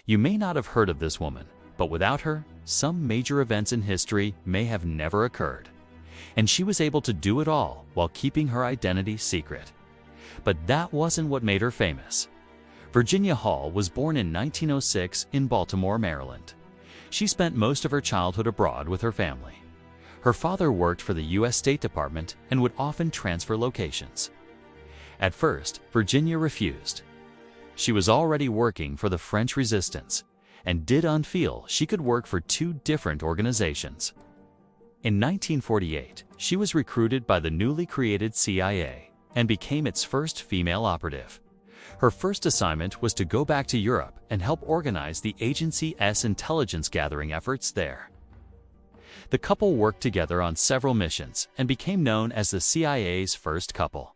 You may not have heard of this woman, but without her, some major events in history may have never occurred. And she was able to do it all while keeping her identity secret. But that wasn't what made her famous. Virginia Hall was born in 1906 in Baltimore, Maryland. She spent most of her childhood abroad with her family. Her father worked for the U.S. State Department and would often transfer locations. At first, Virginia refused. She was already working for the French Resistance and did not feel she could work for two different organizations. In 1948, she was recruited by the newly created CIA and became its first female operative. Her first assignment was to go back to Europe and help organize the agency's intelligence gathering efforts there. The couple worked together on several missions and became known as the CIA's first couple.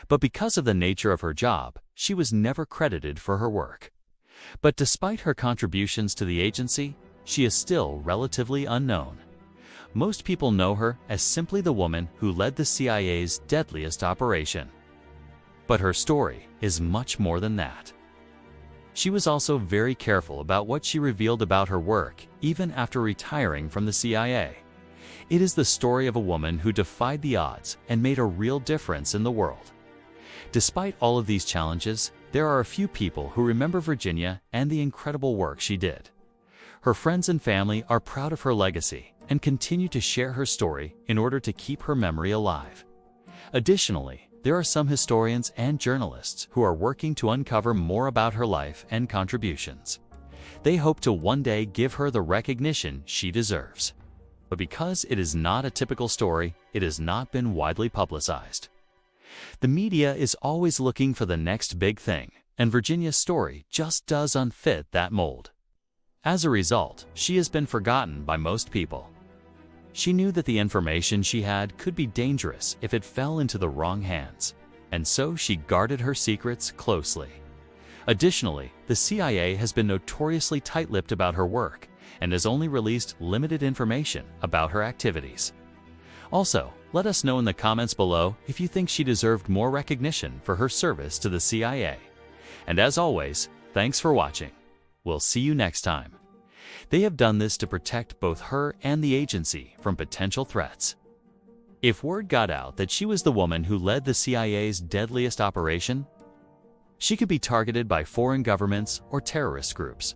But because of the nature of her job, she was never credited for her work. But despite her contributions to the agency, she is still relatively unknown. Most people know her as simply the woman who led the CIA's deadliest operation. But her story is much more than that. She was also very careful about what she revealed about her work, even after retiring from the CIA. It is the story of a woman who defied the odds and made a real difference in the world. Despite all of these challenges, there are a few people who remember Virginia and the incredible work she did. Her friends and family are proud of her legacy and continue to share her story in order to keep her memory alive. Additionally, there are some historians and journalists who are working to uncover more about her life and contributions. They hope to one day give her the recognition she deserves. But because it is not a typical story, it has not been widely publicized. The media is always looking for the next big thing, and Virginia's story just doesn't fit that mold. As a result, she has been forgotten by most people. She knew that the information she had could be dangerous if it fell into the wrong hands, and so she guarded her secrets closely. Additionally, the CIA has been notoriously tight-lipped about her work and has only released limited information about her activities. Also, let us know in the comments below if you think she deserved more recognition for her service to the CIA. And as always, thanks for watching. We'll see you next time. They have done this to protect both her and the agency from potential threats. If word got out that she was the woman who led the CIA's deadliest operation, she could be targeted by foreign governments or terrorist groups.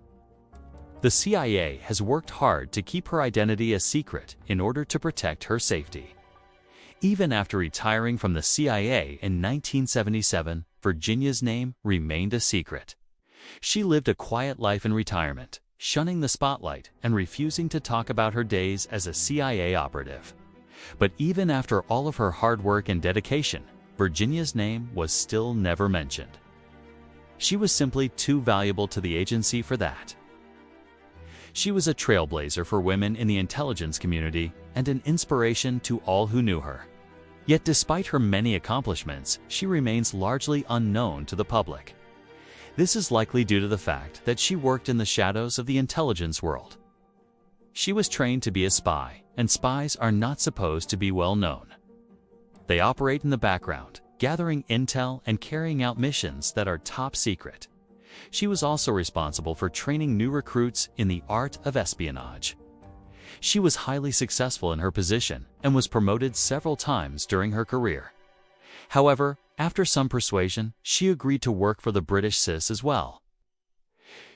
The CIA has worked hard to keep her identity a secret in order to protect her safety. Even after retiring from the CIA in 1977, Virginia's name remained a secret. She lived a quiet life in retirement, shunning the spotlight and refusing to talk about her days as a CIA operative. But even after all of her hard work and dedication, Virginia's name was still never mentioned. She was simply too valuable to the agency for that. She was a trailblazer for women in the intelligence community and an inspiration to all who knew her. Yet despite her many accomplishments, she remains largely unknown to the public. This is likely due to the fact that she worked in the shadows of the intelligence world. She was trained to be a spy, and spies are not supposed to be well known. They operate in the background, gathering intel and carrying out missions that are top secret. She was also responsible for training new recruits in the art of espionage. She was highly successful in her position and was promoted several times during her career. However, after some persuasion, she agreed to work for the British CIS as well.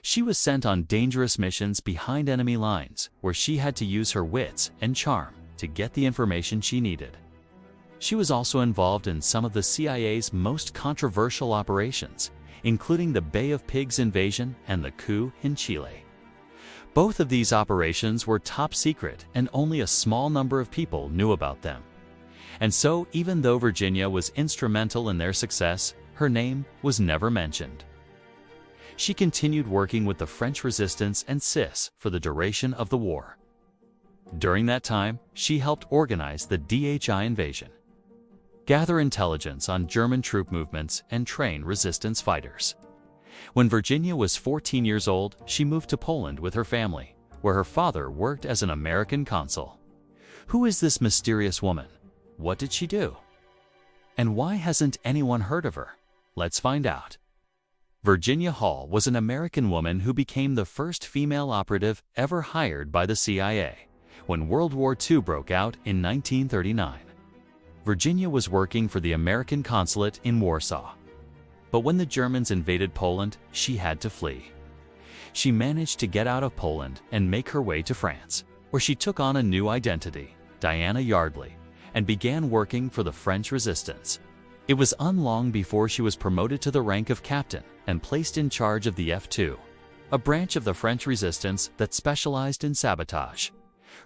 She was sent on dangerous missions behind enemy lines, where she had to use her wits and charm to get the information she needed. She was also involved in some of the CIA's most controversial operations, including the Bay of Pigs invasion and the coup in Chile. Both of these operations were top secret and only a small number of people knew about them. And so, even though Virginia was instrumental in their success, her name was never mentioned. She continued working with the French Resistance and CIS for the duration of the war. During that time, she helped organize the DHI invasion, gather intelligence on German troop movements, and train resistance fighters. When Virginia was 14 years old, she moved to Poland with her family, where her father worked as an American consul. Who is this mysterious woman? What did she do? And why hasn't anyone heard of her? Let's find out. Virginia Hall was an American woman who became the first female operative ever hired by the CIA when World War II broke out in 1939. Virginia was working for the American consulate in Warsaw. But when the Germans invaded Poland, she had to flee. She managed to get out of Poland and make her way to France, where she took on a new identity, Diana Yardley, and began working for the French resistance. It was unlong before she was promoted to the rank of captain and placed in charge of the F2, a branch of the French resistance that specialized in sabotage.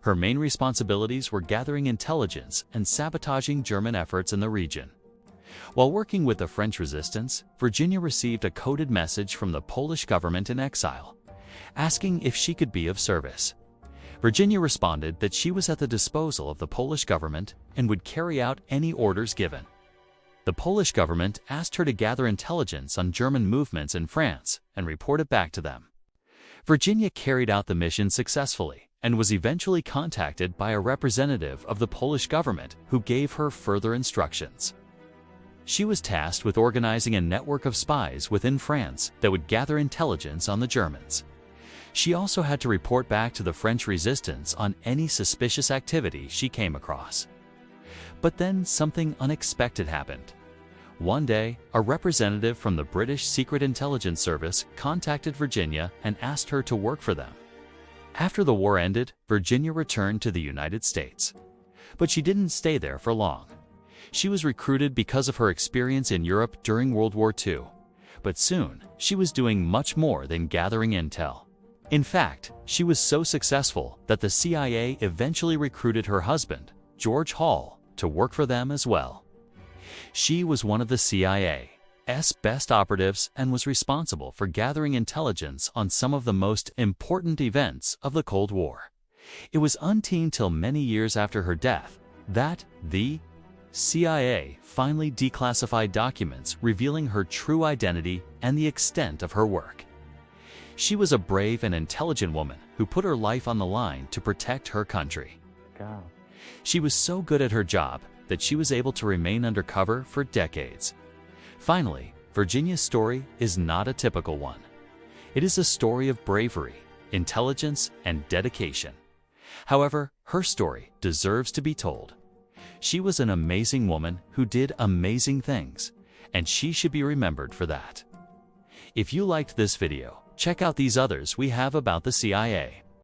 Her main responsibilities were gathering intelligence and sabotaging German efforts in the region. While working with the French resistance, Virginia received a coded message from the Polish government in exile, asking if she could be of service. Virginia responded that she was at the disposal of the Polish government and would carry out any orders given. The Polish government asked her to gather intelligence on German movements in France and report it back to them. Virginia carried out the mission successfully and was eventually contacted by a representative of the Polish government who gave her further instructions. She was tasked with organizing a network of spies within France that would gather intelligence on the Germans. She also had to report back to the French resistance on any suspicious activity she came across. But then something unexpected happened. One day, a representative from the British Secret Intelligence Service contacted Virginia and asked her to work for them. After the war ended, Virginia returned to the United States. But she didn't stay there for long. She was recruited because of her experience in Europe during World War II. But soon, she was doing much more than gathering intel. In fact, she was so successful that the CIA eventually recruited her husband, George Hall, to work for them as well. She was one of the CIA's best operatives and was responsible for gathering intelligence on some of the most important events of the Cold War. It was until many years after her death that the CIA finally declassified documents revealing her true identity and the extent of her work. She was a brave and intelligent woman who put her life on the line to protect her country. God. She was so good at her job that she was able to remain undercover for decades. Finally, Virginia's story is not a typical one. It is a story of bravery, intelligence, and dedication. However, her story deserves to be told. She was an amazing woman who did amazing things, and she should be remembered for that. If you liked this video, check out these others we have about the CIA.